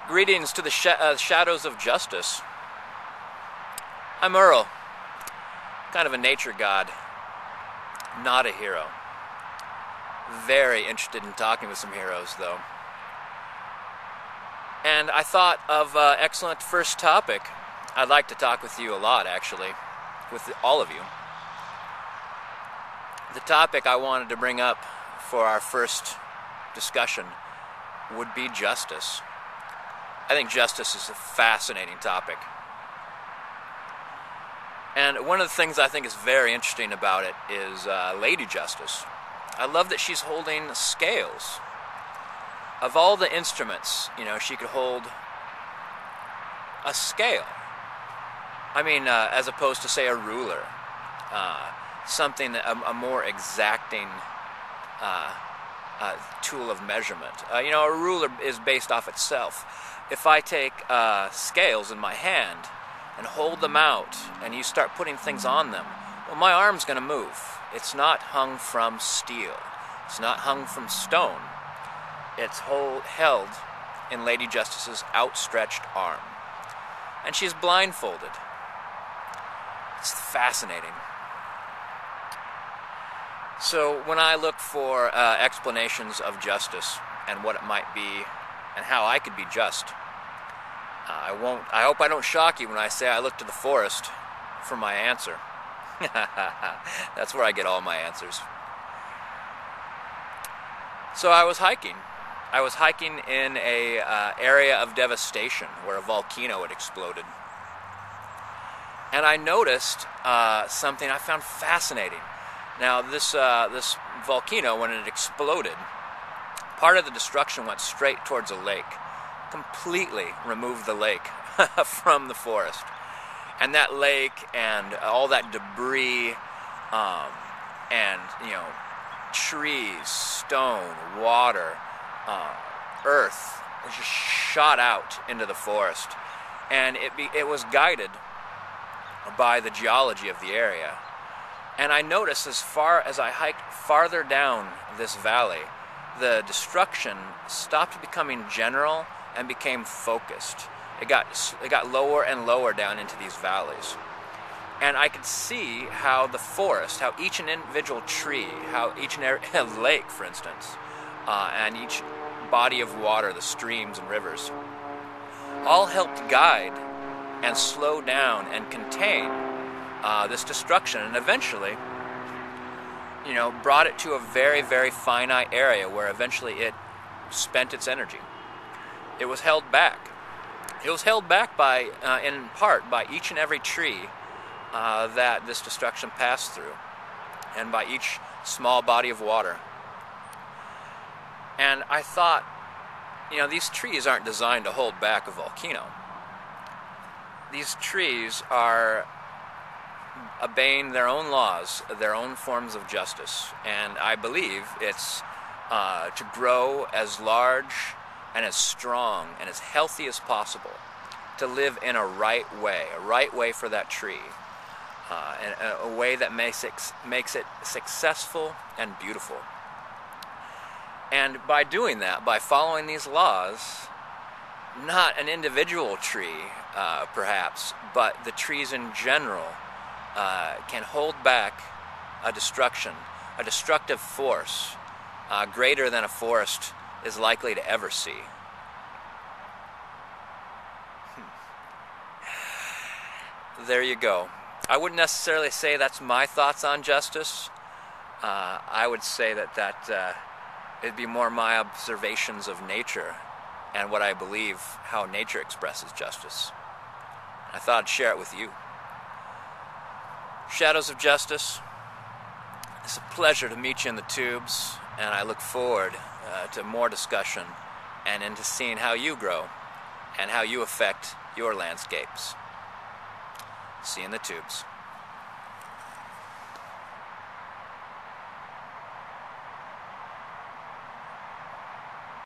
Greetings to the shadows of justice. I'm Earl, kind of a nature god, not a hero. Very interested in talking with some heroes, though. And I thought of an excellent first topic. I'd like to talk with you a lot, actually, with all of you. The topic I wanted to bring up for our first discussion would be justice. I think justice is a fascinating topic. And one of the things I think is very interesting about it is Lady Justice. I love that she's holding scales. Of all the instruments, she could hold a scale. I mean, as opposed to, say, a ruler. Something, a more exacting tool of measurement. A ruler is based off itself. If I take scales in my hand and hold them out and you start putting things on them, well, my arm's going to move. It's not hung from steel. It's not hung from stone. It's held in Lady Justice's outstretched arm. And she's blindfolded. It's fascinating. So when I look for explanations of justice and what it might be and how I could be just, I hope I don't shock you when I say I look to the forest for my answer. That's where I get all my answers. So I was hiking. I was hiking in a area of devastation where a volcano had exploded. And I noticed something I found fascinating. Now, this volcano, when it exploded, part of the destruction went straight towards a lake, completely removed the lake from the forest. And that lake and all that debris and, trees, stone, water, earth was just shot out into the forest. And it was guided by the geology of the area. And I noticed as far as I hiked farther down this valley, the destruction stopped becoming general and became focused. It got lower and lower down into these valleys. And I could see how the forest, how each and individual tree, how each and every lake, for instance, and each body of water, the streams and rivers, all helped guide and slow down and contain this destruction, and eventually, brought it to a very, very finite area where eventually it spent its energy. It was held back. It was held back by, in part, by each and every tree that this destruction passed through, and by each small body of water. And I thought, these trees aren't designed to hold back a volcano. These trees are obeying their own laws, their own forms of justice, and I believe it's to grow as large and as strong and as healthy as possible, to live in a right way for that tree, and a way that makes it successful and beautiful. And by doing that, by following these laws, not an individual tree, perhaps, but the trees in general can hold back a destructive force greater than a forest is likely to ever see. There you go. I wouldn't necessarily say that's my thoughts on justice. I would say that it'd be more my observations of nature and what I believe how nature expresses justice. I thought I'd share it with you. Shadows of Justice, it's a pleasure to meet you in the tubes, and I look forward to more discussion and into seeing how you grow and how you affect your landscapes. See you in the tubes.